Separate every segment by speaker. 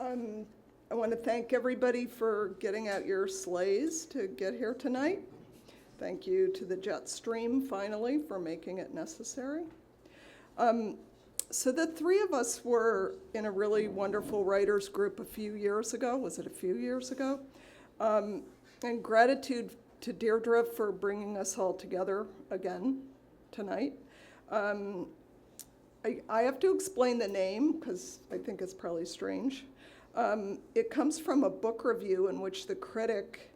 Speaker 1: Um, I want to thank everybody for getting out your sleighs to get here tonight. Thank you to the jet stream, finally, for making it necessary. So the three of us were in a really wonderful writers group a few years ago. Was it a few years ago? And gratitude to Deirdre for bringing us all together again tonight. I have to explain the name because I think it's probably strange. It comes from a book review in which the critic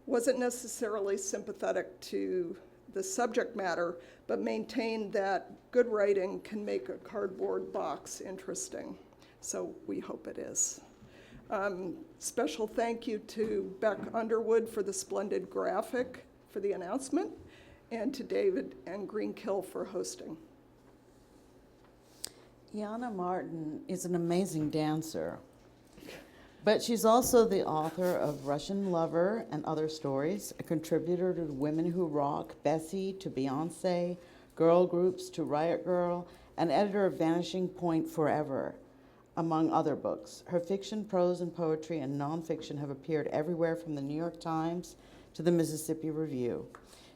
Speaker 1: wasn't necessarily sympathetic to the subject matter, but maintained that good writing can make a cardboard box interesting. So we hope it is. Special thank you to Beck Underwood for the splendid graphic for the announcement, and to David and Greenkill for hosting.
Speaker 2: Jana Martin is an amazing dancer, but she's also the author of Russian Lover and Other Stories, a contributor to Women Who Rock, Bessie to Beyonce, girl groups to Riot Girl, and editor of Vanishing Point Forever, among other books. Her fiction, prose, and poetry and nonfiction have appeared everywhere from the New York Times to the Mississippi Review.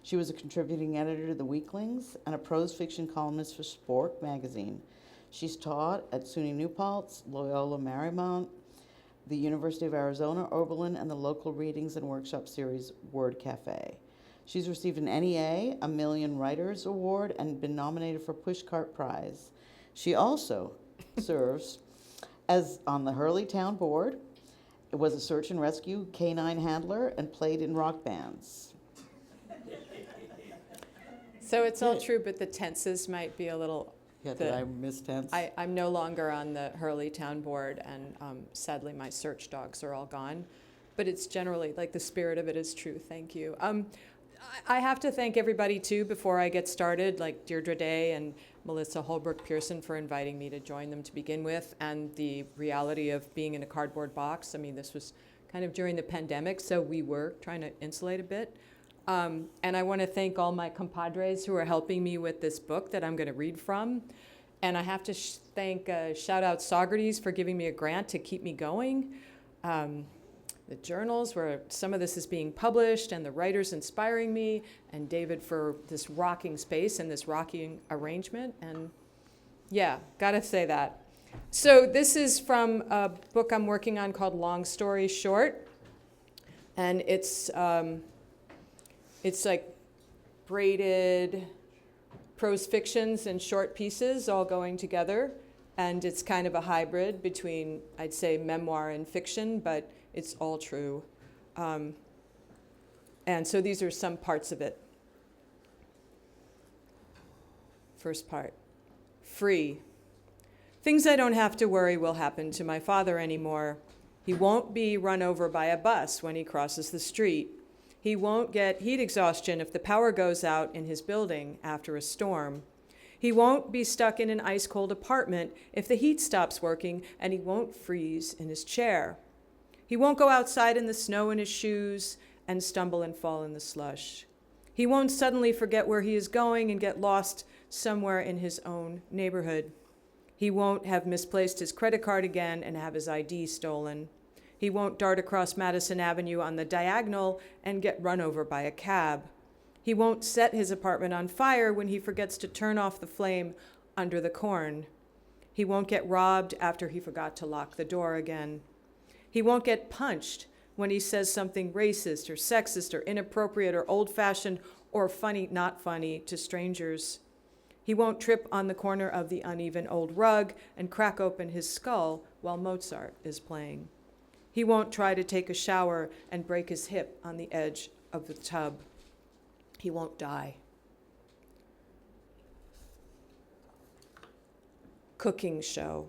Speaker 2: She was a contributing editor to The Weeklings and a prose fiction columnist for Spork magazine. She's taught at SUNY New Paltz, Loyola Marymount, the University of Arizona, Oberlin, and the local readings and workshop series Word Cafe. She's received an NEA, a Million Writers Award, and been nominated for Pushcart Prize. She also serves as on the Hurley Town Board, was a search and rescue canine handler, and played in rock bands.
Speaker 3: So it's all true, but the tenses might be a little...
Speaker 2: Yeah, did I miss tense?
Speaker 3: I'm no longer on the Hurley Town Board, and sadly my search dogs are all gone. But it's generally, like, the spirit of it is true. Thank you. I have to thank everybody, too, before I get started, like Deirdre Day and Melissa Holbrook Pierson for inviting me to join them to begin with, and the reality of being in a cardboard box. I mean, this was kind of during the pandemic, so we were trying to insulate a bit. And I want to thank all my compadres who are helping me with this book that I'm going to read from. And I have to shout out Socrates for giving me a grant to keep me going. The journals where some of this is being published, and the writers inspiring me, and David for this rocking space and this rocking arrangement. And yeah, gotta say that. So this is from a book I'm working on called Long Story Short. And it's like braided prose fictions and short pieces all going together. And it's kind of a hybrid between, I'd say, memoir and fiction, but it's all true. And so these are some parts of it. First part. Free. Things I don't have to worry will happen to my father anymore. He won't be run over by a bus when he crosses the street. He won't get heat exhaustion if the power goes out in his building after a storm. He won't be stuck in an ice-cold apartment if the heat stops working, and he won't freeze in his chair. He won't go outside in the snow in his shoes and stumble and fall in the slush. He won't suddenly forget where he is going and get lost somewhere in his own neighborhood. He won't have misplaced his credit card again and have his ID stolen. He won't dart across Madison Avenue on the diagonal and get run over by a cab. He won't set his apartment on fire when he forgets to turn off the flame under the corn. He won't get robbed after he forgot to lock the door again. He won't get punched when he says something racist or sexist or inappropriate or old-fashioned or funny, not funny to strangers. He won't trip on the corner of the uneven old rug and crack open his skull while Mozart is playing. He won't try to take a shower and break his hip on the edge of the tub. He won't die. Cooking show.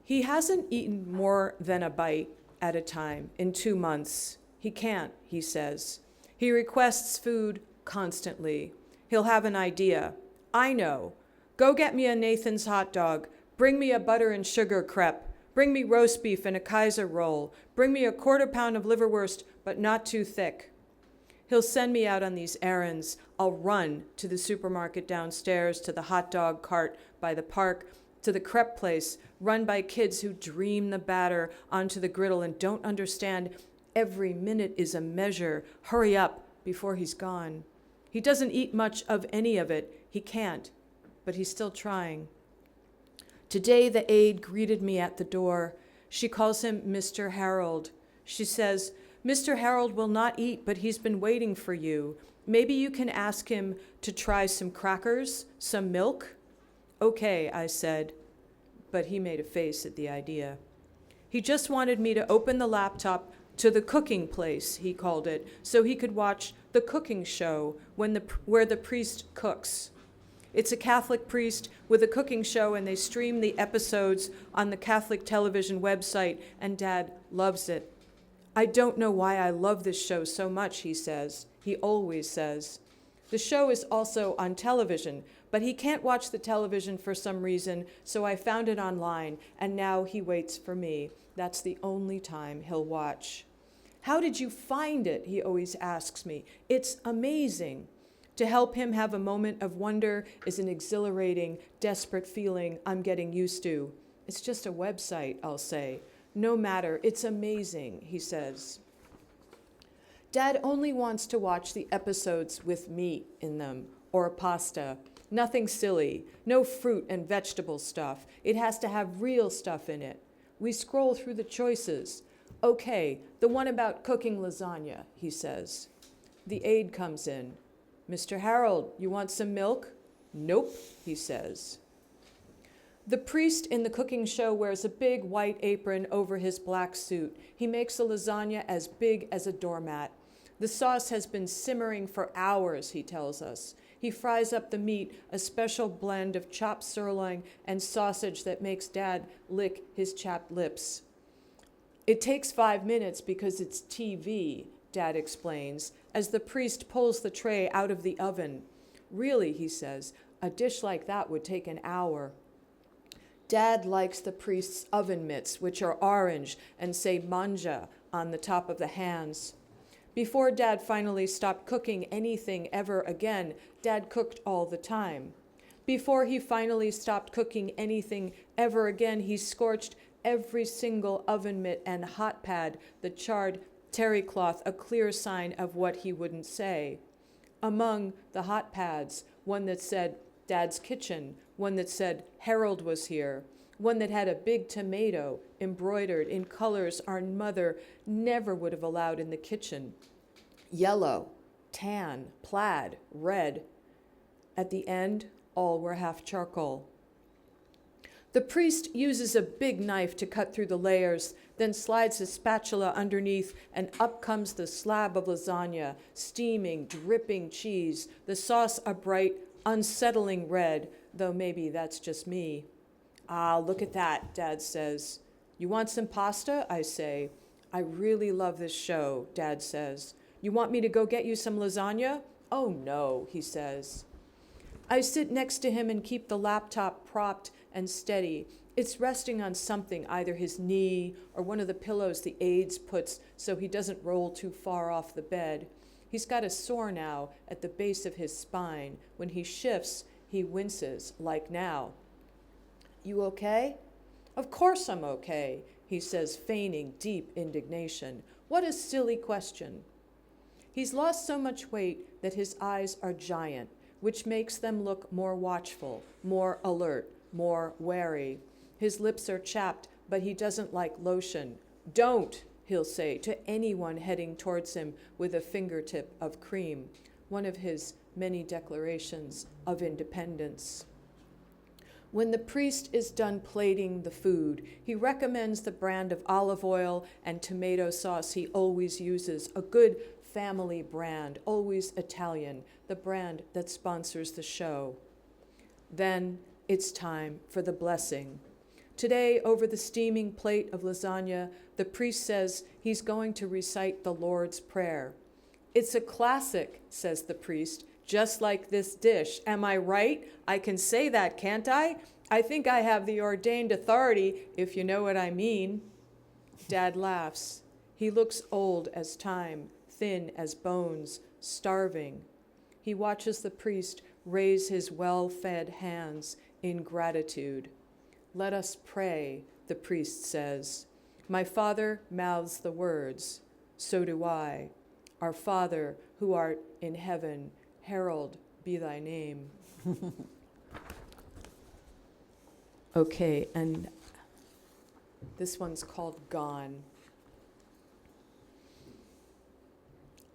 Speaker 3: He hasn't eaten more than a bite at a time in 2 months. He can't, he says. He requests food constantly. He'll have an idea. I know. Go get me a Nathan's hot dog. Bring me a butter and sugar crepe. Bring me roast beef and a Kaiser roll. Bring me a 1/4 pound of liverwurst, but not too thick. He'll send me out on these errands. I'll run to the supermarket downstairs, to the hot dog cart by the park, to the crepe place run by kids who dream the batter onto the griddle and don't understand every minute is a measure. Hurry up before he's gone. He doesn't eat much of any of it. He can't, but he's still trying. Today the aide greeted me at the door. She calls him Mr. Harold. She says, "Mr. Harold will not eat, but he's been waiting for you. Maybe you can ask him to try some crackers, some milk?" "Okay," I said, but he made a face at the idea. He just wanted me to open the laptop to the cooking place, he called it, so he could watch the cooking show where the priest cooks. It's a Catholic priest with a cooking show, and they stream the episodes on the Catholic television website, and Dad loves it. "I don't know why I love this show so much," he says. He always says. The show is also on television, but he can't watch the television for some reason, so I found it online, and now he waits for me. That's the only time he'll watch. "How did you find it?" he always asks me. It's amazing. To help him have a moment of wonder is an exhilarating, desperate feeling I'm getting used to. "It's just a website," I'll say. "No matter, it's amazing," he says. Dad only wants to watch the episodes with meat in them, or pasta. Nothing silly, no fruit and vegetable stuff. It has to have real stuff in it. We scroll through the choices. "Okay, the one about cooking lasagna," he says. The aide comes in. "Mr. Harold, you want some milk?" "Nope," he says. The priest in the cooking show wears a big white apron over his black suit. He makes a lasagna as big as a doormat. The sauce has been simmering for hours, he tells us. He fries up the meat, a special blend of chopped sirloin and sausage that makes Dad lick his chapped lips. "It takes 5 minutes because it's TV," Dad explains, as the priest pulls the tray out of the oven. "Really," he says, "a dish like that would take an hour." Dad likes the priest's oven mitts, which are orange and say manja on the top of the hands. Before Dad finally stopped cooking anything ever again, Dad cooked all the time. Before he finally stopped cooking anything ever again, he scorched every single oven mitt and hot pad, the charred terry cloth, a clear sign of what he wouldn't say. Among the hot pads, one that said Dad's Kitchen, one that said Harold was here, one that had a big tomato embroidered in colors our mother never would have allowed in the kitchen. Yellow, tan, plaid, red. At the end, all were half charcoal. The priest uses a big knife to cut through the layers, then slides his spatula underneath, and up comes the slab of lasagna, steaming, dripping cheese, the sauce a bright, unsettling red, though maybe that's just me. "Ah, look at that," Dad says. "You want some pasta?" I say. "I really love this show," Dad says. "You want me to go get you some lasagna?" "Oh, no," he says. I sit next to him and keep the laptop propped and steady. It's resting on something, either his knee or one of the pillows the aides puts so he doesn't roll too far off the bed. He's got a sore now at the base of his spine. When he shifts, he winces, like now. "You okay?" "Of course I'm okay," he says, feigning deep indignation. What a silly question. He's lost so much weight that his eyes are giant, which makes them look more watchful, more alert, more wary. His lips are chapped, but he doesn't like lotion. "Don't," he'll say to anyone heading towards him with a fingertip of cream, one of his many declarations of independence. When the priest is done plating the food, he recommends the brand of olive oil and tomato sauce he always uses, a good family brand, always Italian, the brand that sponsors the show. Then it's time for the blessing. Today, over the steaming plate of lasagna, the priest says he's going to recite the Lord's Prayer. "It's a classic," says the priest, "just like this dish. Am I right? I can say that, can't I? I think I have the ordained authority, if you know what I mean." Dad laughs. He looks old as time, thin as bones, starving. He watches the priest raise his well-fed hands in gratitude. Let us pray, the priest says. My Father mouths the words, so do I. Our Father, who art in heaven, hallowed be thy name. Okay, and this one's called Gone.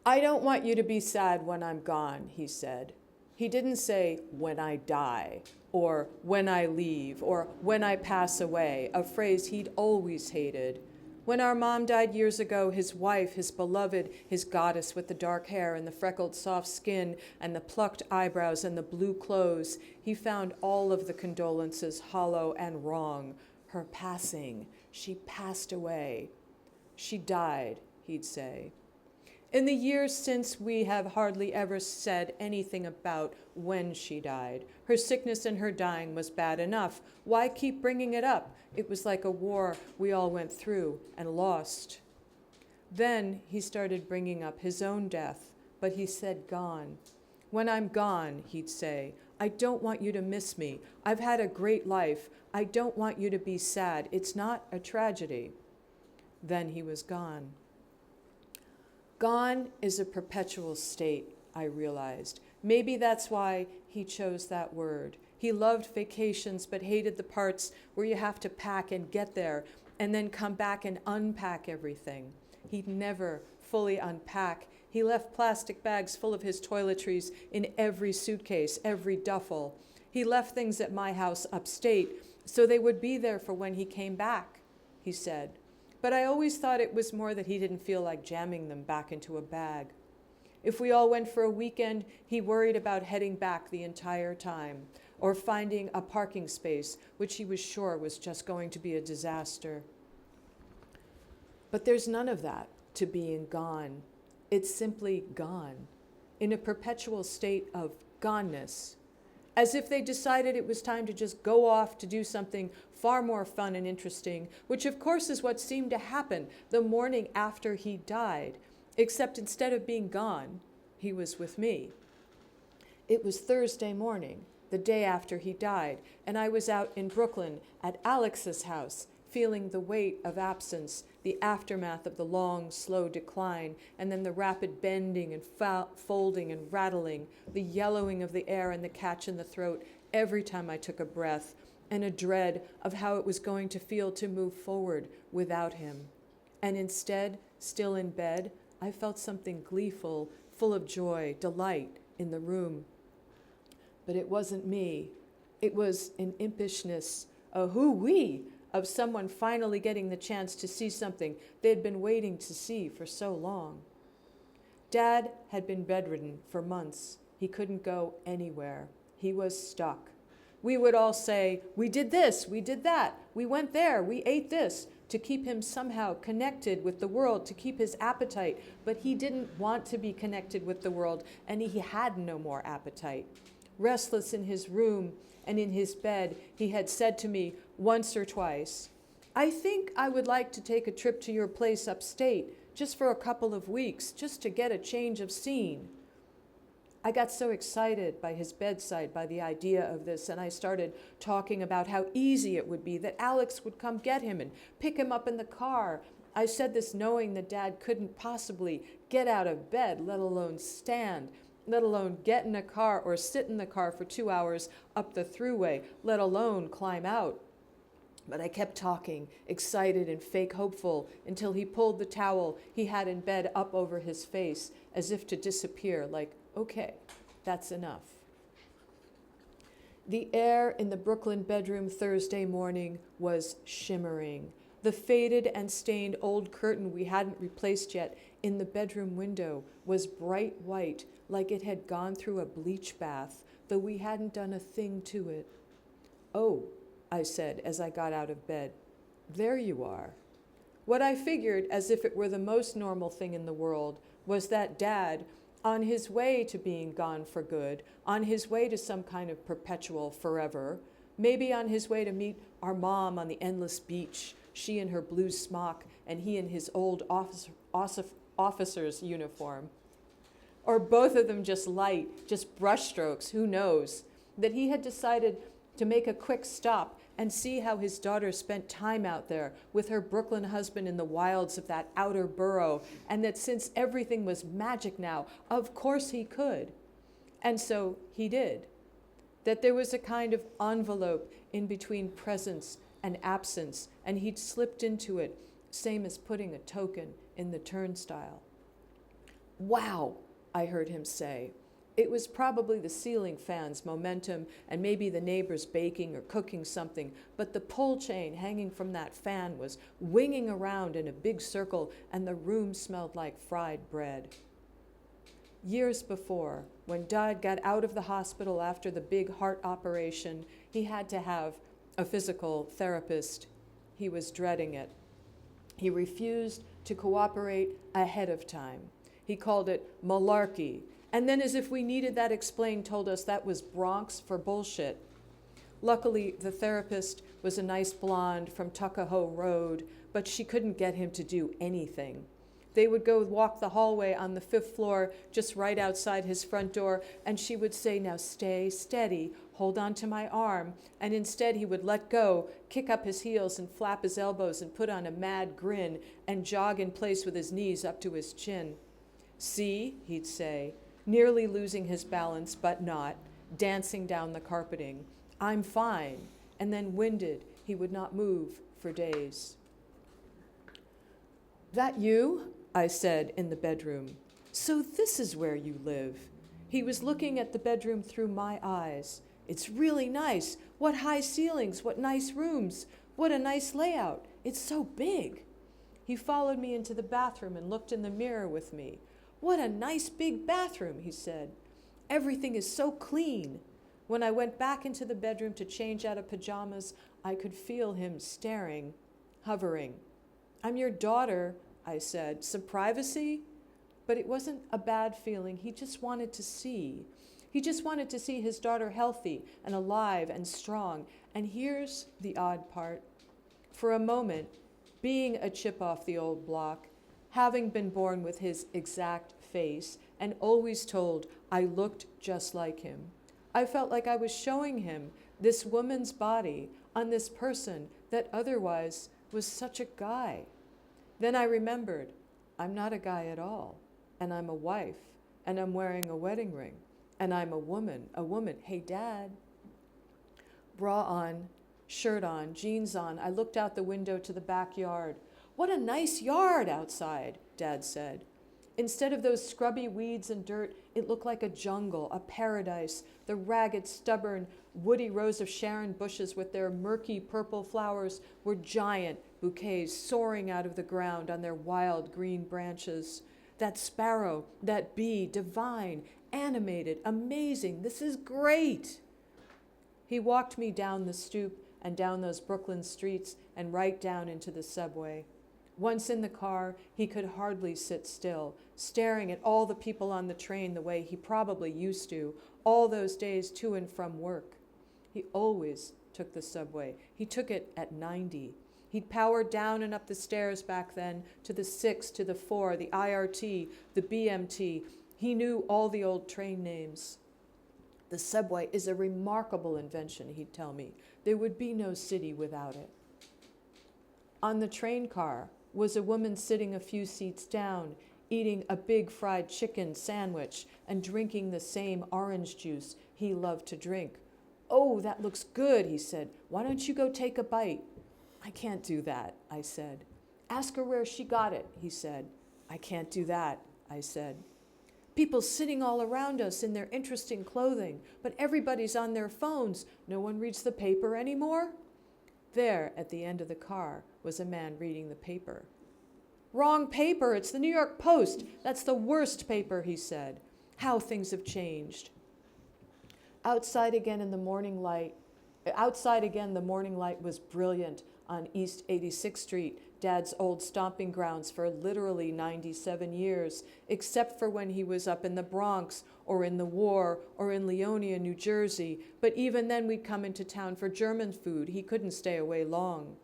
Speaker 3: I don't want you to be sad when I'm gone, he said. He didn't say, when I die, or when I leave, or when I pass away, a phrase he'd always hated. When our mom died years ago, his wife, his beloved, his goddess with the dark hair and the freckled soft skin and the plucked eyebrows and the blue clothes, he found all of the condolences hollow and wrong. Her passing, she passed away. She died, he'd say. In the years since, we have hardly ever said anything about when she died. Her sickness and her dying was bad enough. Why keep bringing it up? It was like a war we all went through and lost. Then he started bringing up his own death, but he said gone. When I'm gone, he'd say, I don't want you to miss me. I've had a great life. I don't want you to be sad. It's not a tragedy. Then he was gone. Gone is a perpetual state, I realized. Maybe that's why he chose that word. He loved vacations, but hated the parts where you have to pack and get there and then come back and unpack everything. He'd never fully unpack. He left plastic bags full of his toiletries in every suitcase, every duffel. He left things at my house upstate so they would be there for when he came back, he said. But I always thought it was more that he didn't feel like jamming them back into a bag. If we all went for a weekend, he worried about heading back the entire time, or finding a parking space, which he was sure was just going to be a disaster. But there's none of that to being gone. It's simply gone, in a perpetual state of goneness, as if they decided it was time to just go off to do something far more fun and interesting, which of course is what seemed to happen the morning after he died, except instead of being gone, he was with me. It was Thursday morning, the day after he died, and I was out in Brooklyn at Alex's house, feeling the weight of absence, the aftermath of the long, slow decline, and then the rapid bending and folding and rattling, the yellowing of the air and the catch in the throat every time I took a breath, and a dread of how it was going to feel to move forward without him. And instead, still in bed, I felt something gleeful, full of joy, delight in the room. But it wasn't me. It was an impishness, a hoo-wee, of someone finally getting the chance to see something they'd been waiting to see for so long. Dad had been bedridden for months. He couldn't go anywhere. He was stuck. We would all say, we did this, we did that, we went there, we ate this, to keep him somehow connected with the world, to keep his appetite. But he didn't want to be connected with the world, and he had no more appetite. Restless in his room and in his bed, he had said to me once or twice, I think I would like to take a trip to your place upstate, just for a couple of weeks, just to get a change of scene. I got so excited by his bedside, by the idea of this, and I started talking about how easy it would be, that Alex would come get him and pick him up in the car. I said this knowing that Dad couldn't possibly get out of bed, let alone stand, let alone get in a car or sit in the car for 2 hours up the thruway, let alone climb out. But I kept talking, excited and fake hopeful, until he pulled the towel he had in bed up over his face, as if to disappear, like, okay, that's enough. The air in the Brooklyn bedroom Thursday morning was shimmering. The faded and stained old curtain we hadn't replaced yet in the bedroom window was bright white, like it had gone through a bleach bath, though we hadn't done a thing to it. Oh, I said as I got out of bed, there you are. What I figured, as if it were the most normal thing in the world, was that Dad, on his way to being gone for good, on his way to some kind of perpetual forever, maybe on his way to meet our mom on the endless beach, she in her blue smock and he in his old officer's uniform. Or both of them just light, just brushstrokes, who knows, that he had decided to make a quick stop and see how his daughter spent time out there with her Brooklyn husband in the wilds of that outer borough, and that since everything was magic now, of course he could. And so he did. That there was a kind of envelope in between presence and absence, and he'd slipped into it, same as putting a token in the turnstile. "Wow," I heard him say. It was probably the ceiling fan's momentum and maybe the neighbors baking or cooking something, but the pull chain hanging from that fan was winging around in a big circle, and the room smelled like fried bread. Years before, when Dad got out of the hospital after the big heart operation, he had to have a physical therapist. He was dreading it. He refused to cooperate ahead of time. He called it malarkey, and then, as if we needed that explained, told us that was Bronx for bullshit. Luckily, the therapist was a nice blonde from Tuckahoe Road, but she couldn't get him to do anything. They would go walk the hallway on the 5th floor, just right outside his front door, and she would say, "Now stay steady, hold on to my arm," and instead he would let go, kick up his heels and flap his elbows and put on a mad grin and jog in place with his knees up to his chin. "See," he'd say, nearly losing his balance, but not, dancing down the carpeting, "I'm fine," and then winded, he would not move for days. "That you?" I said in the bedroom. "So this is where you live." He was looking at the bedroom through my eyes. "It's really nice. What high ceilings, what nice rooms, what a nice layout. It's so big." He followed me into the bathroom and looked in the mirror with me. "What a nice big bathroom," he said. "Everything is so clean." When I went back into the bedroom to change out of pajamas, I could feel him staring, hovering. "I'm your daughter," I said. "Some privacy?" But it wasn't a bad feeling. He just wanted to see. He just wanted to see his daughter healthy and alive and strong. And here's the odd part. For a moment, being a chip off the old block, having been born with his exact face and always told I looked just like him, I felt like I was showing him this woman's body on this person that otherwise was such a guy. Then I remembered, I'm not a guy at all, and I'm a wife, and I'm wearing a wedding ring, and I'm a woman. Hey, Dad. Bra on, shirt on, jeans on. I looked out the window to the backyard. "What a nice yard outside," Dad said. Instead of those scrubby weeds and dirt, it looked like a jungle, a paradise. The ragged, stubborn, woody rows of Sharon bushes with their murky purple flowers were giant bouquets soaring out of the ground on their wild green branches. That sparrow, that bee, divine, animated, amazing. This is great. He walked me down the stoop and down those Brooklyn streets and right down into the subway. Once in the car, he could hardly sit still, staring at all the people on the train the way he probably used to, all those days to and from work. He always took the subway. He took it at 90. He'd powered down and up the stairs back then to the 6, to the 4, the IRT, the BMT. He knew all the old train names. "The subway is a remarkable invention," he'd tell me. "There would be no city without it." On the train car was a woman sitting a few seats down, eating a big fried chicken sandwich and drinking the same orange juice he loved to drink. "Oh, that looks good," he said. "Why don't you go take a bite?" "I can't do that," I said. "Ask her where she got it," he said. "I can't do that," I said. "People sitting all around us in their interesting clothing, but everybody's on their phones. No one reads the paper anymore?" There, at the end of the car, was a man reading the paper. "Wrong paper, it's the New York Post. That's the worst paper," he said. How things have changed. Outside again, the morning light was brilliant on East 86th Street, Dad's old stomping grounds for literally 97 years, except for when he was up in the Bronx or in the war or in Leonia, New Jersey. But even then we'd come into town for German food. He couldn't stay away long.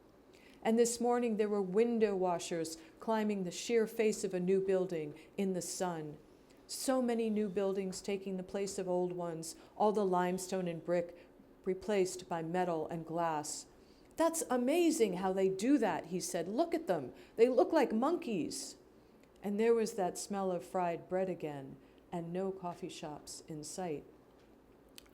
Speaker 3: And this morning there were window washers climbing the sheer face of a new building in the sun. So many new buildings taking the place of old ones, all the limestone and brick replaced by metal and glass. "That's amazing how they do that," he said. "Look at them. They look like monkeys." And there was that smell of fried bread again, and no coffee shops in sight.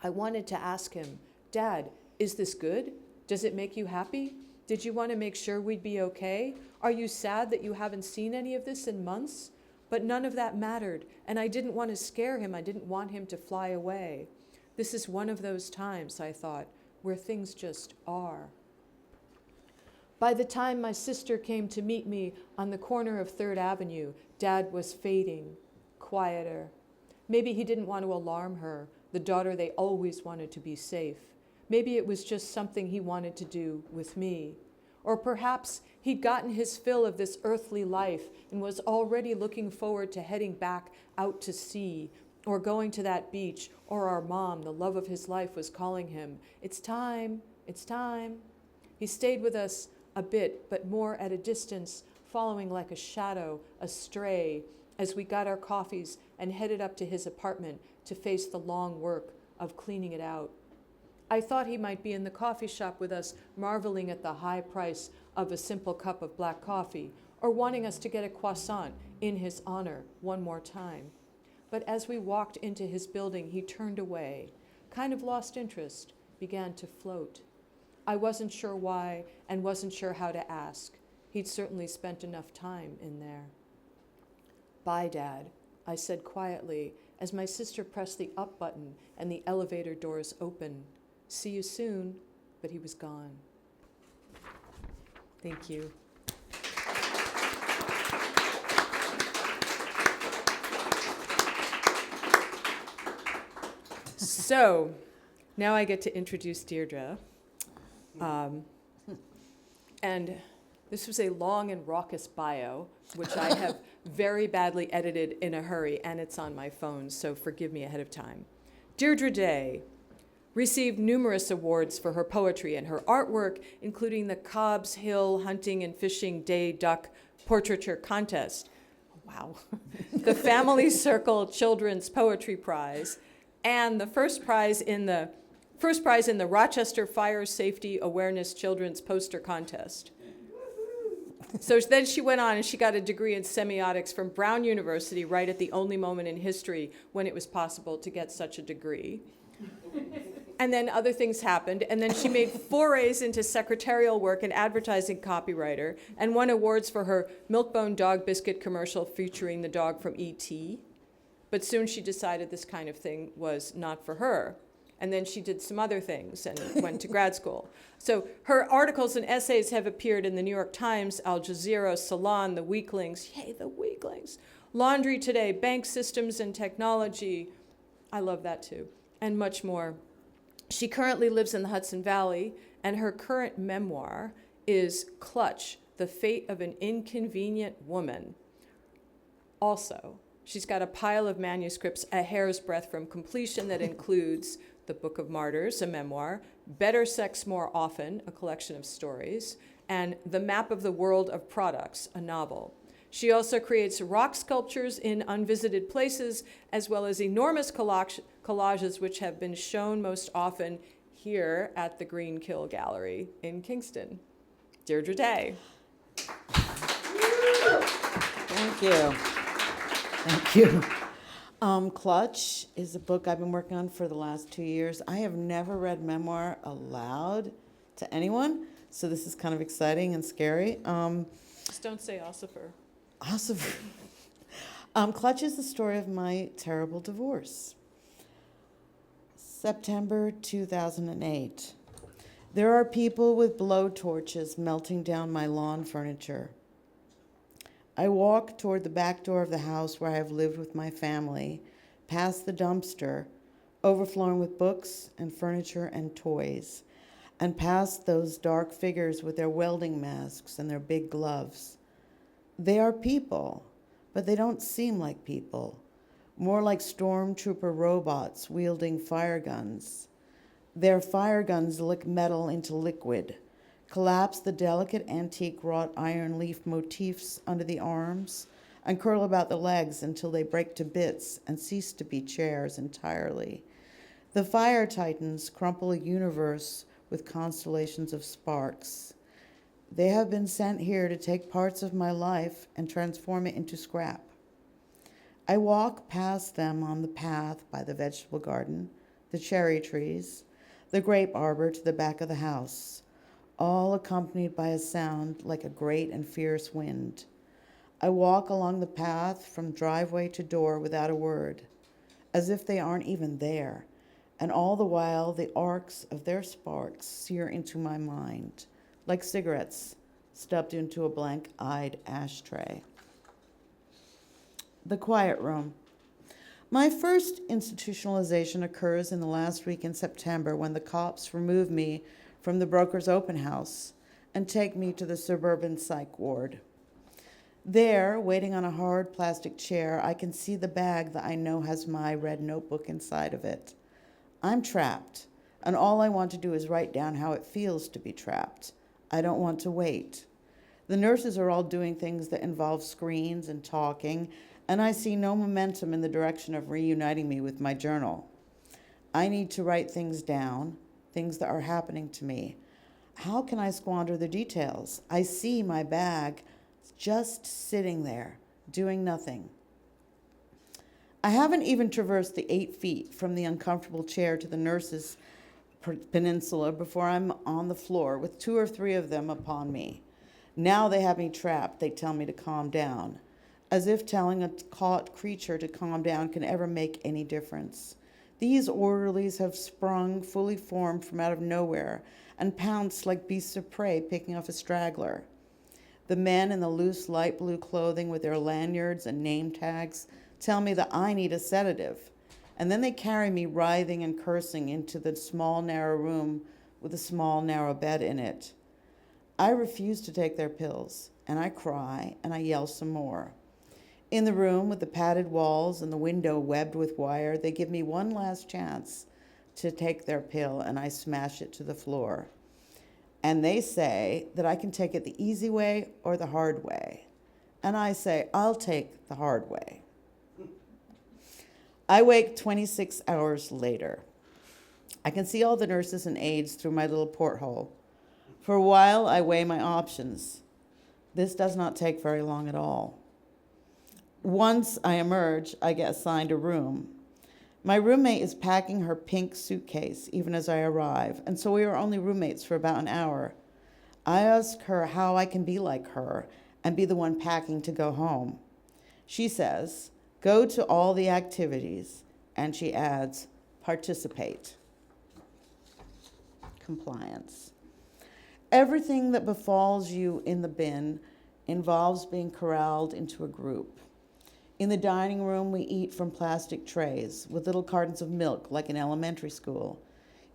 Speaker 3: I wanted to ask him, "Dad, is this good? Does it make you happy? Did you want to make sure we'd be okay? Are you sad that you haven't seen any of this in months?" But none of that mattered, and I didn't want to scare him. I didn't want him to fly away. This is one of those times, I thought, where things just are. By the time my sister came to meet me on the corner of 3rd Avenue, Dad was fading, quieter. Maybe he didn't want to alarm her, the daughter they always wanted to be safe. Maybe it was just something he wanted to do with me. Or perhaps he'd gotten his fill of this earthly life and was already looking forward to heading back out to sea, or going to that beach, or our mom, the love of his life, was calling him. "It's time, it's time." He stayed with us a bit, but more at a distance, following like a shadow, a stray, as we got our coffees and headed up to his apartment to face the long work of cleaning it out. I thought he might be in the coffee shop with us, marveling at the high price of a simple cup of black coffee, or wanting us to get a croissant in his honor one more time. But as we walked into his building, he turned away, kind of lost interest, began to float. I wasn't sure why and wasn't sure how to ask. He'd certainly spent enough time in there. "Bye, Dad," I said quietly as my sister pressed the up button and the elevator doors opened. "See you soon," but he was gone. Thank you. So, now I get to introduce Deirdre. And this was a long and raucous bio, which I have very badly edited in a hurry, and it's on my phone, so forgive me ahead of time. Deirdre Day received numerous awards for her poetry and her artwork, including the Cobb's Hill Hunting and Fishing Day Duck Portraiture Contest. Wow. The Family Circle Children's Poetry Prize, and the first prize in the Rochester Fire Safety Awareness Children's Poster Contest. So then she went on and she got a degree in semiotics from Brown University right at the only moment in history when it was possible to get such a degree. And then other things happened, and then she made forays into secretarial work and advertising copywriter, and won awards for her Milk-Bone dog biscuit commercial featuring the dog from E.T. But soon she decided this kind of thing was not for her. And then she did some other things and went to grad school. So her articles and essays have appeared in the New York Times, Al Jazeera, Salon, The Weeklings, yay, The Weeklings, Laundry Today, Bank Systems and Technology, I love that too, and much more. She currently lives in the Hudson Valley, and her current memoir is Clutch, The Fate of an Inconvenient Woman. Also, she's got a pile of manuscripts a hair's breadth from completion that includes The Book of Martyrs, a memoir, Better Sex More Often, a collection of stories, and The Map of the World of Products, a novel. She also creates rock sculptures in unvisited places, as well as enormous collages which have been shown most often here at the Green Kill Gallery in Kingston. Deirdre Day.
Speaker 2: Thank you. Thank you. Clutch is a book I've been working on for the last 2 years. I have never read memoir aloud to anyone, so this is kind of exciting and scary.
Speaker 3: Just don't say ossifer.
Speaker 2: Ossifer. Clutch is the story of my terrible divorce. September 2008. There are people with blowtorches melting down my lawn furniture. I walk toward the back door of the house where I have lived with my family, past the dumpster, overflowing with books and furniture and toys, and past those dark figures with their welding masks and their big gloves. They are people, but they don't seem like people, more like stormtrooper robots wielding fire guns. Their fire guns lick metal into liquid, collapse the delicate antique wrought iron leaf motifs under the arms, and curl about the legs until they break to bits and cease to be chairs entirely. The fire titans crumple a universe with constellations of sparks. They have been sent here to take parts of my life and transform it into scrap. I walk past them on the path by the vegetable garden, the cherry trees, the grape arbor to the back of the house, all accompanied by a sound like a great and fierce wind. I walk along the path from driveway to door without a word, as if they aren't even there, and all the while the arcs of their sparks sear into my mind, like cigarettes stuffed into a blank-eyed ashtray. The quiet room. My first institutionalization occurs in the last week in September when the cops remove me from the broker's open house and take me to the suburban psych ward. There, waiting on a hard plastic chair, I can see the bag that I know has my red notebook inside of it. I'm trapped, and all I want to do is write down how it feels to be trapped. I don't want to wait. The nurses are all doing things that involve screens and talking, and I see no momentum in the direction of reuniting me with my journal. I need to write things down, things that are happening to me. How can I squander the details? I see my bag just sitting there, doing nothing. I haven't even traversed the 8 feet from the uncomfortable chair to the nurse's peninsula before I'm on the floor with 2 or 3 of them upon me. Now they have me trapped. They tell me to calm down, as if telling a caught creature to calm down can ever make any difference. These orderlies have sprung fully formed from out of nowhere and pounced like beasts of prey picking off a straggler. The men in the loose light blue clothing with their lanyards and name tags tell me that I need a sedative, and then they carry me writhing and cursing into the small narrow room with a small narrow bed in it. I refuse to take their pills, and I cry and I yell some more. In the room with the padded walls and the window webbed with wire, they give me one last chance to take their pill, and I smash it to the floor. And they say that I can take it the easy way or the hard way. And I say, I'll take the hard way. I wake 26 hours later. I can see all the nurses and aides through my little porthole. For a while, I weigh my options. This does not take very long at all. Once I emerge, I get assigned a room. My roommate is packing her pink suitcase even as I arrive, and so we are only roommates for about an hour. I ask her how I can be like her and be the one packing to go home. She says, go to all the activities, and she adds, participate. Compliance. Everything that befalls you in the bin involves being corralled into a group. In the dining room, we eat from plastic trays with little cartons of milk like in elementary school.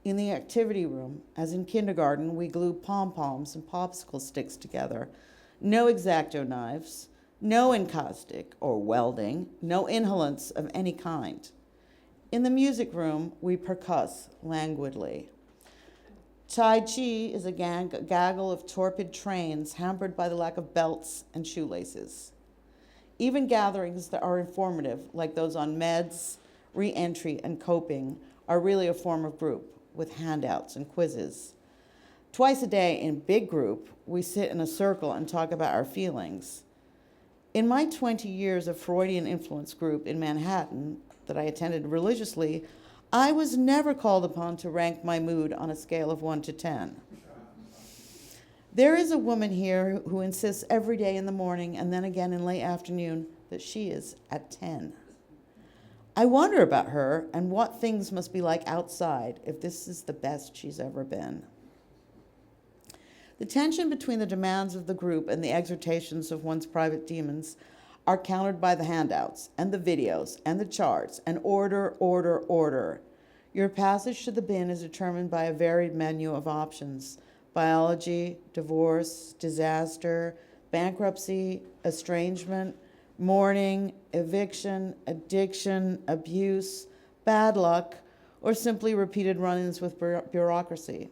Speaker 2: In the activity room, as in kindergarten, we glue pom-poms and popsicle sticks together. No X-Acto knives, no encaustic or welding, no inhalants of any kind. In the music room, we percuss languidly. Tai Chi is a gaggle of torpid trains hampered by the lack of belts and shoelaces. Even gatherings that are informative, like those on meds, re-entry, and coping, are really a form of group with handouts and quizzes. Twice a day in big group, we sit in a circle and talk about our feelings. In my 20 years of Freudian influence group in Manhattan that I attended religiously, I was never called upon to rank my mood on a scale of 1 to 10. There is a woman here who insists every day in the morning and then again in late afternoon that she is at 10. I wonder about her and what things must be like outside if this is the best she's ever been. The tension between the demands of the group and the exhortations of one's private demons are countered by the handouts and the videos and the charts and order, order, order. Your passage to the bin is determined by a varied menu of options: biology, divorce, disaster, bankruptcy, estrangement, mourning, eviction, addiction, abuse, bad luck, or simply repeated run-ins with bureaucracy.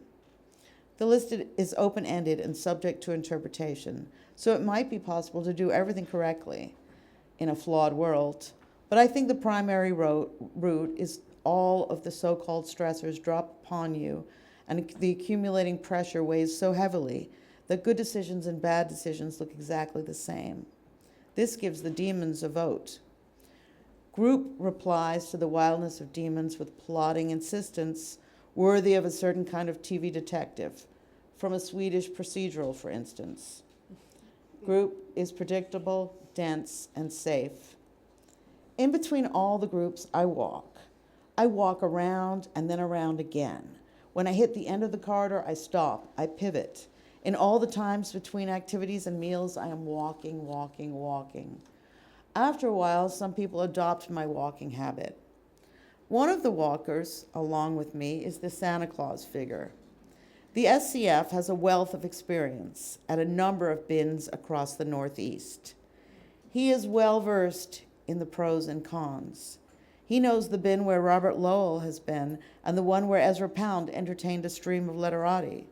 Speaker 2: The list is open-ended and subject to interpretation, so it might be possible to do everything correctly in a flawed world, but I think the primary route is all of the so-called stressors drop upon you, and the accumulating pressure weighs so heavily that good decisions and bad decisions look exactly the same. This gives the demons a vote. Group replies to the wildness of demons with plodding insistence worthy of a certain kind of TV detective, from a Swedish procedural, for instance. Group is predictable, dense, and safe. In between all the groups, I walk. I walk around and then around again. When I hit the end of the corridor, I stop, I pivot. In all the times between activities and meals, I am walking, walking, walking. After a while, some people adopt my walking habit. One of the walkers, along with me, is the Santa Claus figure. The SCF has a wealth of experience at a number of bins across the Northeast. He is well versed in the pros and cons. He knows the bin where Robert Lowell has been and the one where Ezra Pound entertained a stream of literati.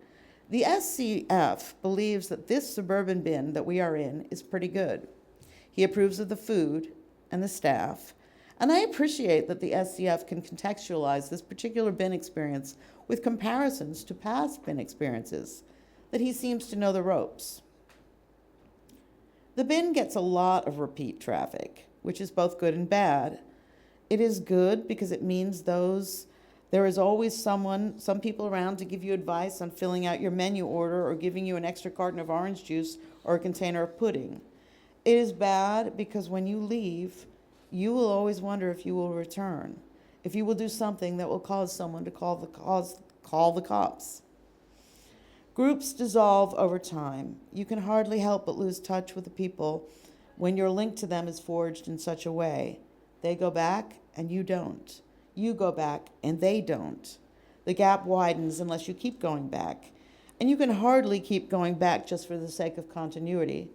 Speaker 2: The SCF believes that this suburban bin that we are in is pretty good. He approves of the food and the staff, and I appreciate that the SCF can contextualize this particular bin experience with comparisons to past bin experiences, that he seems to know the ropes. The bin gets a lot of repeat traffic, which is both good and bad. It is good because it means there is always some people around to give you advice on filling out your menu order or giving you an extra carton of orange juice or a container of pudding. It is bad because when you leave, you will always wonder if you will return, if you will do something that will cause someone to call the cops. Groups dissolve over time. You can hardly help but lose touch with the people when your link to them is forged in such a way. They go back and you don't. You go back and they don't. The gap widens unless you keep going back. And you can hardly keep going back just for the sake of continuity.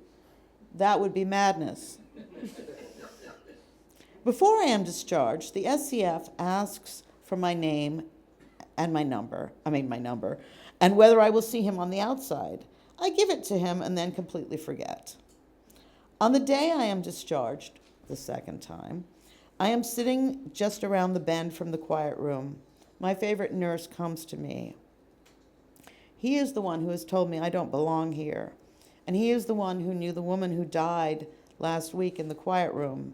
Speaker 2: That would be madness. Before I am discharged, the SCF asks for my name and my number, and whether I will see him on the outside. I give it to him and then completely forget. On the day I am discharged, the second time, I am sitting just around the bend from the quiet room. My favorite nurse comes to me. He is the one who has told me I don't belong here, and he is the one who knew the woman who died last week in the quiet room,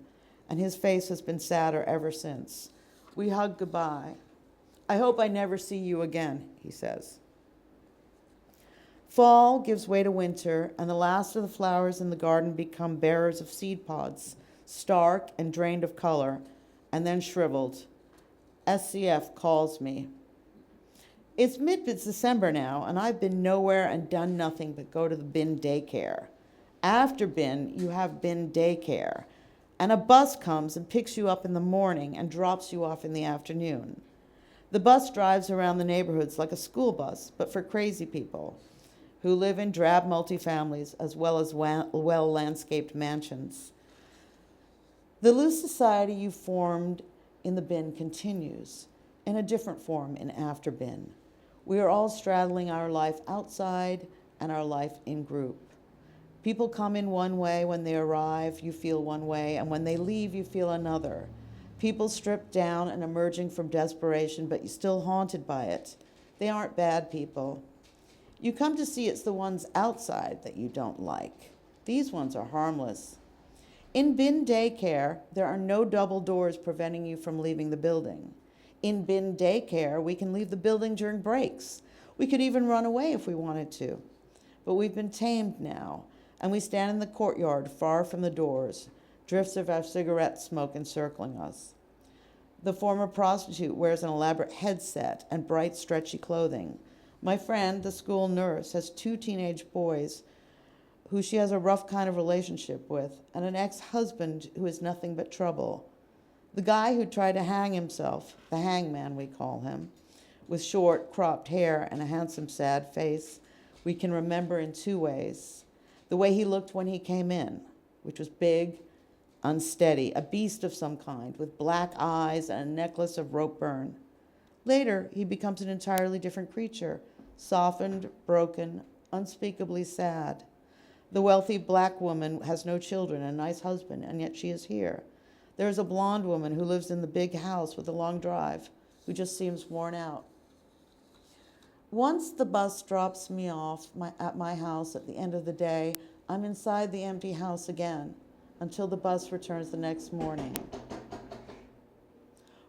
Speaker 2: and his face has been sadder ever since. We hug goodbye. I hope I never see you again, he says. Fall gives way to winter, and the last of the flowers in the garden become bearers of seed pods, stark and drained of color, and then shriveled. SCF calls me. It's mid-December now, and I've been nowhere and done nothing but go to the bin daycare. After bin, you have bin daycare, and a bus comes and picks you up in the morning and drops you off in the afternoon. The bus drives around the neighborhoods like a school bus, but for crazy people who live in drab multifamilies as well as well-landscaped mansions. The loose society you formed in the bin continues in a different form in after bin. We are all straddling our life outside and our life in group. People come in one way when they arrive, you feel one way, and when they leave, you feel another. People stripped down and emerging from desperation, but you're still haunted by it. They aren't bad people. You come to see it's the ones outside that you don't like. These ones are harmless. In bin daycare, there are no double doors preventing you from leaving the building. In bin daycare, we can leave the building during breaks. We could even run away if we wanted to. But we've been tamed now, and we stand in the courtyard far from the doors, drifts of our cigarette smoke encircling us. The former prostitute wears an elaborate headset and bright, stretchy clothing. My friend, the school nurse, has 2 teenage boys who she has a rough kind of relationship with, and an ex-husband who is nothing but trouble. The guy who tried to hang himself, the hangman we call him, with short, cropped hair and a handsome, sad face, we can remember in 2 ways. The way he looked when he came in, which was big, unsteady, a beast of some kind, with black eyes and a necklace of rope burn. Later, he becomes an entirely different creature, softened, broken, unspeakably sad. The wealthy black woman has no children, a nice husband, and yet she is here. There's a blonde woman who lives in the big house with a long drive, who just seems worn out. Once the bus drops me off at my house at the end of the day, I'm inside the empty house again until the bus returns the next morning.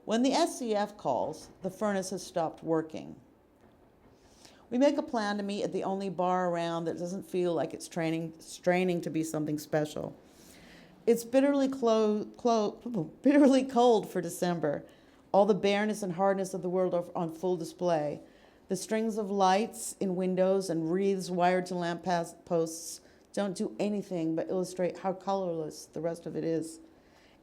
Speaker 2: When the SCF calls, the furnace has stopped working. We make a plan to meet at the only bar around that doesn't feel like it's straining to be something special. It's bitterly cold for December. All the bareness and hardness of the world are on full display. The strings of lights in windows and wreaths wired to lamp posts don't do anything but illustrate how colorless the rest of it is.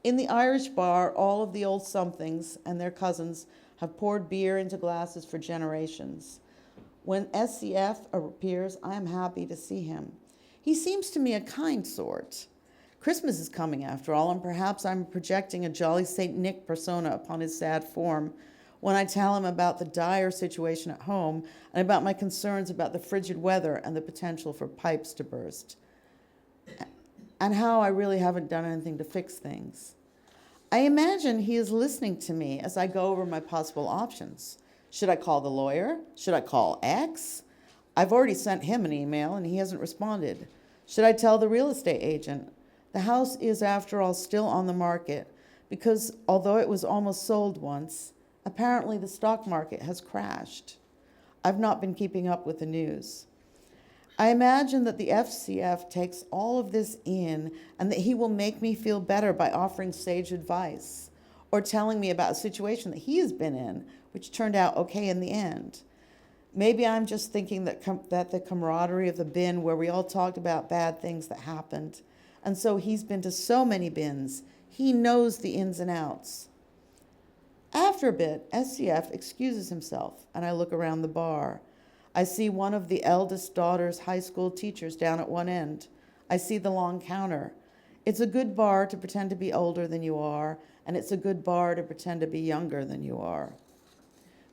Speaker 2: In the Irish bar, all of the old somethings and their cousins have poured beer into glasses for generations. When SCF appears, I am happy to see him. He seems to me a kind sort. Christmas is coming after all, and perhaps I'm projecting a jolly St. Nick persona upon his sad form when I tell him about the dire situation at home and about my concerns about the frigid weather and the potential for pipes to burst, and how I really haven't done anything to fix things. I imagine he is listening to me as I go over my possible options. Should I call the lawyer? Should I call X? I've already sent him an email and he hasn't responded. Should I tell the real estate agent? The house is, after all, still on the market because although it was almost sold once, apparently the stock market has crashed. I've not been keeping up with the news. I imagine that the FCF takes all of this in and that he will make me feel better by offering sage advice or telling me about a situation that he has been in, which turned out okay in the end. Maybe I'm just thinking that the camaraderie of the bin where we all talked about bad things that happened, and so he's been to so many bins, he knows the ins and outs. After a bit, SCF excuses himself, and I look around the bar. I see one of the eldest daughter's high school teachers down at one end. I see the long counter. It's a good bar to pretend to be older than you are, and it's a good bar to pretend to be younger than you are.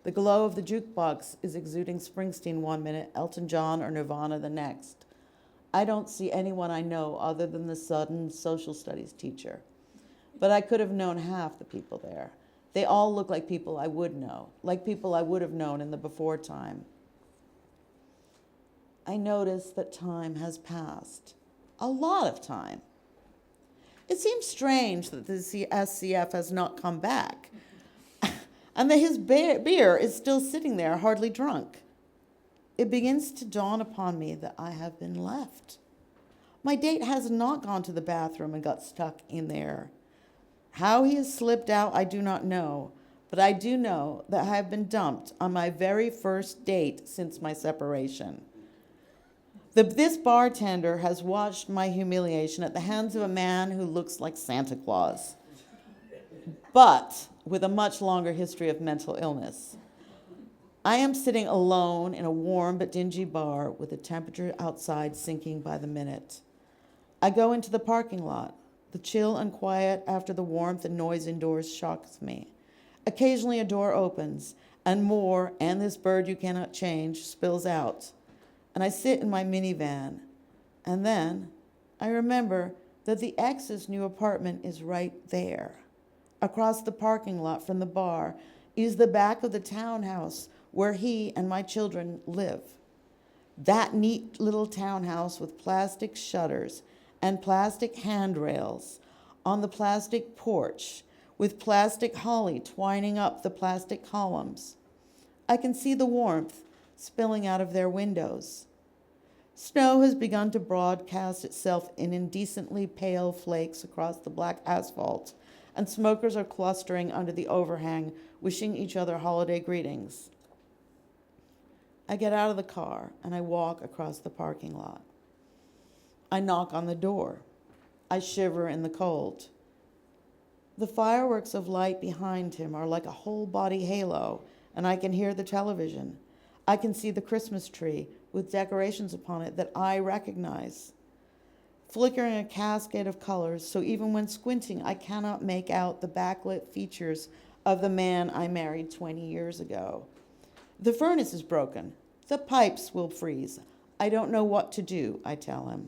Speaker 2: The glow of the jukebox is exuding Springsteen one minute, Elton John or Nirvana the next. I don't see anyone I know other than the sudden social studies teacher. But I could have known half the people there. They all look like people I would know, like people I would have known in the before time. I notice that time has passed. A lot of time. It seems strange that the SCF has not come back, and that his beer is still sitting there, hardly drunk. It begins to dawn upon me that I have been left. My date has not gone to the bathroom and got stuck in there. How he has slipped out, I do not know, but I do know that I have been dumped on my very first date since my separation. This bartender has watched my humiliation at the hands of a man who looks like Santa Claus, but with a much longer history of mental illness. I am sitting alone in a warm but dingy bar with the temperature outside sinking by the minute. I go into the parking lot. The chill and quiet after the warmth and noise indoors shocks me. Occasionally a door opens, and more, and this bird you cannot change, spills out. And I sit in my minivan. And then I remember that the ex's new apartment is right there. Across the parking lot from the bar is the back of the townhouse where he and my children live. That neat little townhouse with plastic shutters and plastic handrails on the plastic porch with plastic holly twining up the plastic columns. I can see the warmth spilling out of their windows. Snow has begun to broadcast itself in indecently pale flakes across the black asphalt, and smokers are clustering under the overhang, wishing each other holiday greetings. I get out of the car and I walk across the parking lot. I knock on the door. I shiver in the cold. The fireworks of light behind him are like a whole body halo, and I can hear the television. I can see the Christmas tree with decorations upon it that I recognize, flickering a cascade of colors, so even when squinting, I cannot make out the backlit features of the man I married 20 years ago. The furnace is broken. The pipes will freeze. I don't know what to do, I tell him.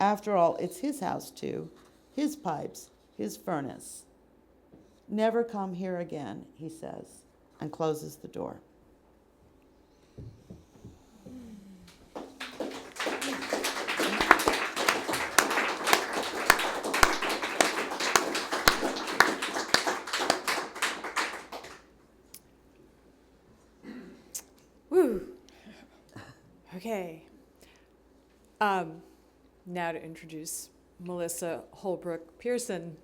Speaker 2: After all, it's his house too, his pipes, his furnace. Never come here again, he says, and closes the door.
Speaker 3: Woo. Okay. Now to introduce Melissa Holbrook Pierson.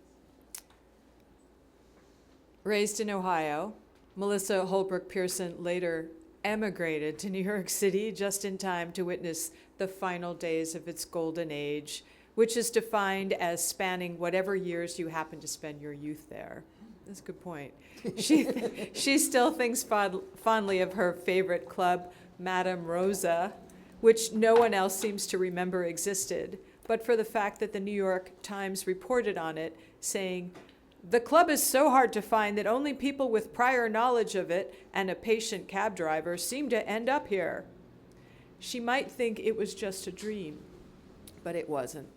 Speaker 3: Raised in Ohio, Melissa Holbrook Pierson later emigrated to New York City just in time to witness the final days of its golden age, which is defined as spanning whatever years you happen to spend your youth there. That's a good point. She still thinks fondly of her favorite club, Madame Rosa, which no one else seems to remember existed, but for the fact that the New York Times reported on it, saying, "The club is so hard to find that only people with prior knowledge of it and a patient cab driver seem to end up here." She might think it was just a dream, but it wasn't.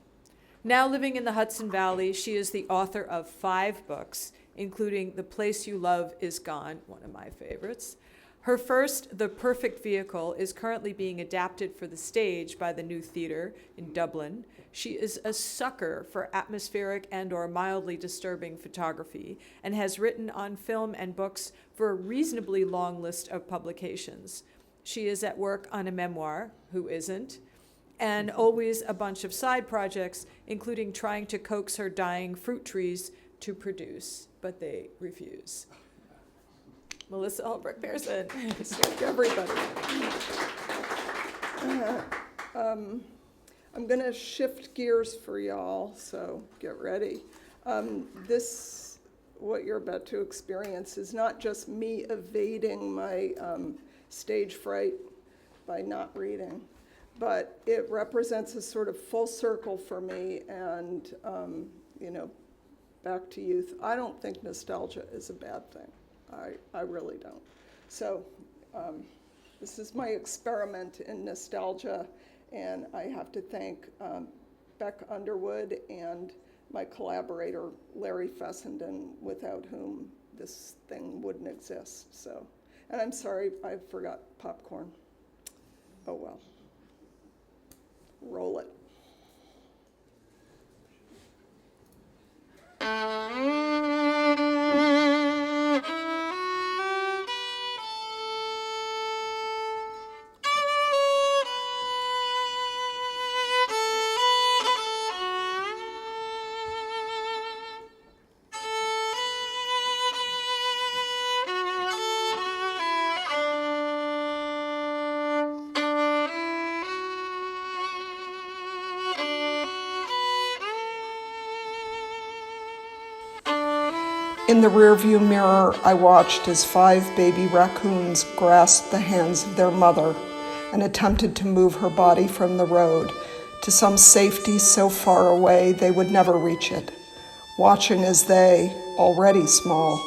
Speaker 3: Now living in the Hudson Valley, she is the author of 5 books, including The Place You Love Is Gone, one of my favorites. Her first, The Perfect Vehicle, is currently being adapted for the stage by the New Theatre in Dublin. She is a sucker for atmospheric and or mildly disturbing photography and has written on film and books for a reasonably long list of publications. She is at work on a memoir, who isn't, and always a bunch of side projects, including trying to coax her dying fruit trees to produce, but they refuse. Melissa Holbrook Pierson.
Speaker 1: Everybody. I'm going to shift gears for y'all, so get ready. What you're about to experience is not just me evading my stage fright by not reading, but it represents a sort of full circle for me and, back to youth. I don't think nostalgia is a bad thing. I really don't. So this is my experiment in nostalgia, and I have to thank Beck Underwood and my collaborator, Larry Fessenden, without whom this thing wouldn't exist. So, and I'm sorry, I forgot popcorn. Oh well. Roll it. In the rearview mirror, I watched as 5 baby raccoons grasped the hands of their mother and attempted to move her body from the road to some safety so far away they would never reach it, watching as they, already small,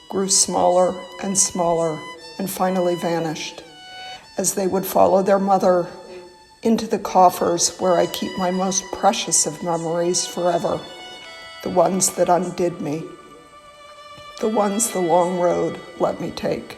Speaker 1: grew smaller and finally vanished, as they would follow their mother into the coffers where I keep my most precious of memories forever, the ones that undid me. The ones the long road let me take.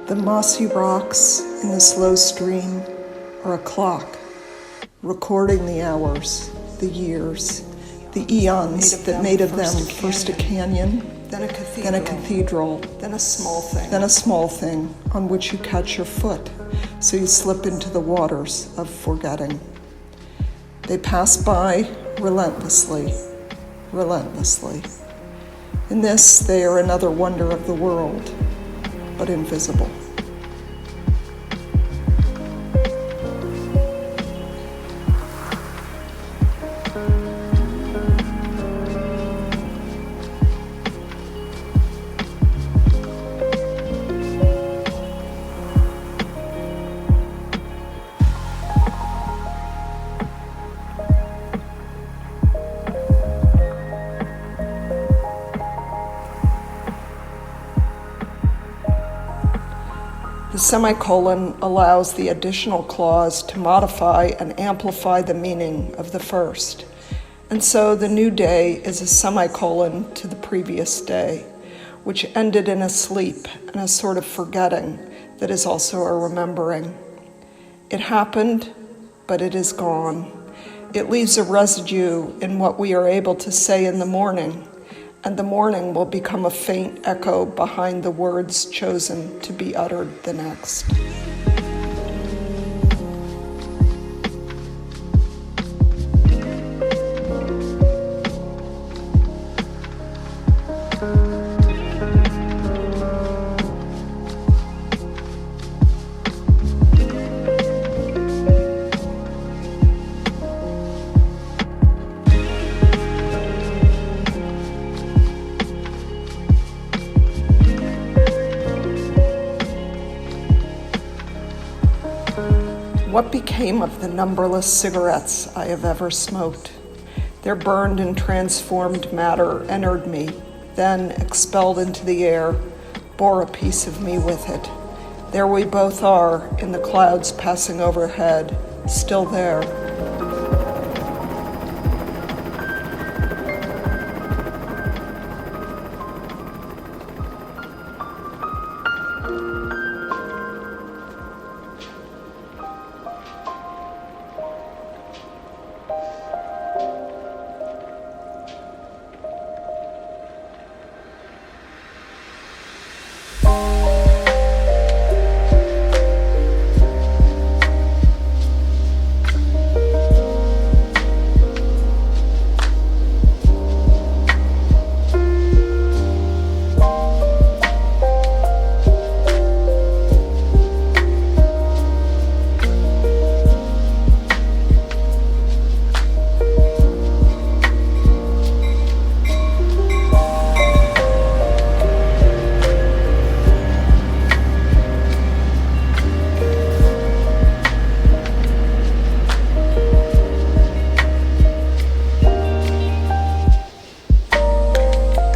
Speaker 1: The mossy rocks in the slow stream are a clock, recording the hours, the years, the eons that made of them first a canyon, then a cathedral, then a small thing on which you catch your foot, so you slip into the waters of forgetting. They pass by relentlessly. In this, they are another wonder of the world, but invisible. semicolon allows the additional clause to modify and amplify the meaning of the first. And so the new day is a semicolon to the previous day, which ended in a sleep and a sort of forgetting that is also a remembering. It happened, but it is gone. It leaves a residue in what we are able to say in the morning, and the morning will become a faint echo behind the words chosen to be uttered the next. What became of the numberless cigarettes I have ever smoked? Their burned and transformed matter entered me, then, expelled into the air, bore a piece of me with it. There we both are, in the clouds passing overhead, still there.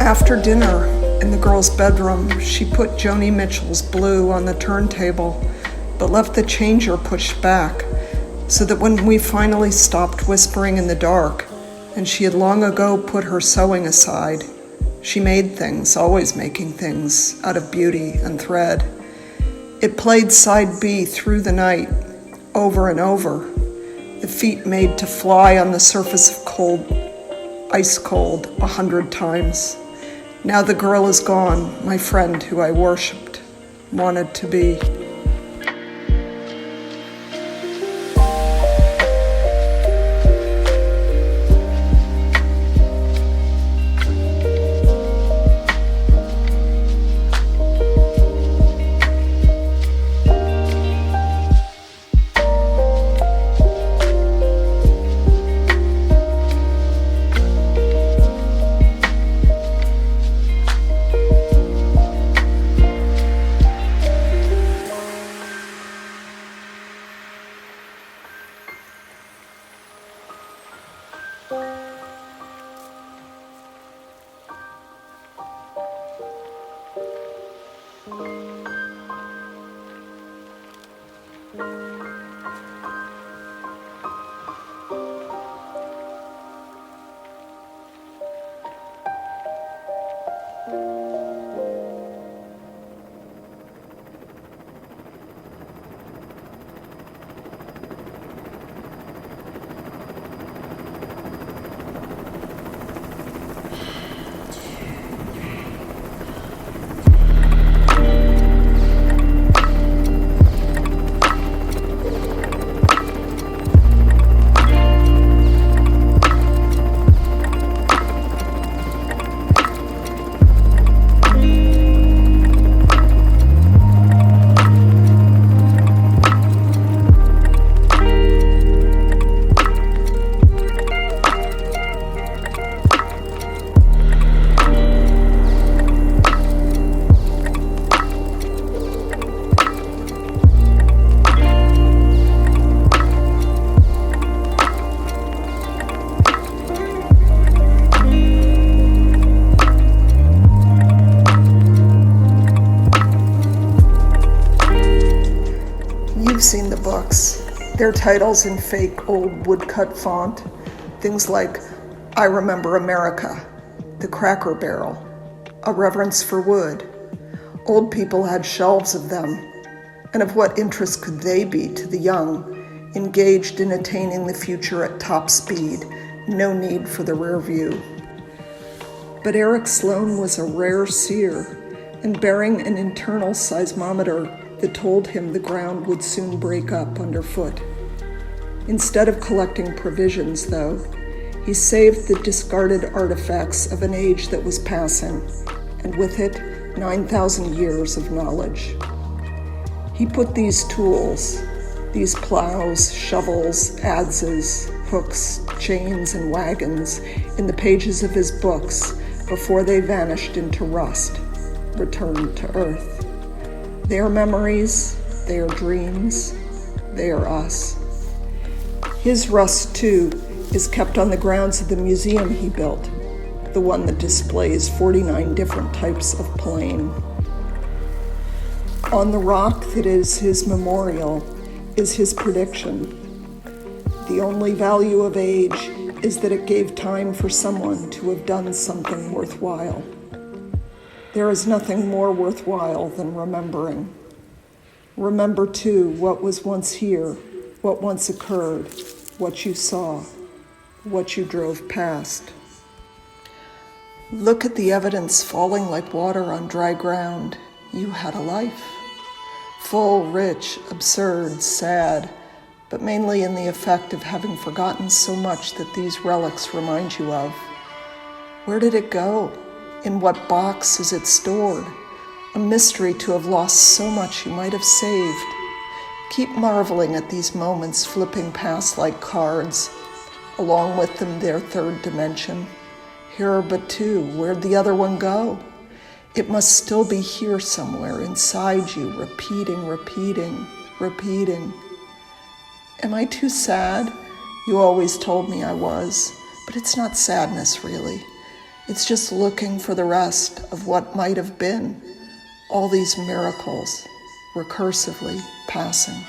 Speaker 1: After dinner, in the girls' bedroom, she put Joni Mitchell's Blue on the turntable, but left the changer pushed back, so that when we finally stopped whispering in the dark, and she had long ago put her sewing aside, she made things, always making things, out of beauty and thread. It played side B through the night, over and over, the feet made to fly on the surface of cold, ice cold, 100 times. Now the girl is gone, my friend who I worshipped, wanted to be. Their titles in fake old woodcut font, things like I Remember America, The Cracker Barrel, A Reverence for Wood. Old people had shelves of them, and of what interest could they be to the young, engaged in attaining the future at top speed, no need for the rear view. But Eric Sloane was a rare seer, and bearing an internal seismometer that told him the ground would soon break up underfoot. Instead of collecting provisions, though, he saved the discarded artifacts of an age that was passing, and with it, 9,000 years of knowledge. He put these tools, these plows, shovels, adzes, hooks, chains, and wagons in the pages of his books before they vanished into rust, returned to earth. They are memories, they are dreams, they are us. His rust, too, is kept on the grounds of the museum he built, the one that displays 49 different types of plane. On the rock that is his memorial is his prediction. The only value of age is that it gave time for someone to have done something worthwhile. There is nothing more worthwhile than remembering. Remember, too, what was once here, what once occurred, what you saw, what you drove past. Look at the evidence falling like water on dry ground. You had a life. Full, rich, absurd, sad, but mainly in the effect of having forgotten so much that these relics remind you of. Where did it go? In what box is it stored? A mystery to have lost so much you might have saved. Keep marveling at these moments flipping past like cards, along with them their third dimension. Here are but two. Where'd the other one go? It must still be here somewhere inside you, repeating, repeating, repeating. Am I too sad? You always told me I was, but it's not sadness really. It's just looking for the rest of what might have been. All these miracles, recursively passing.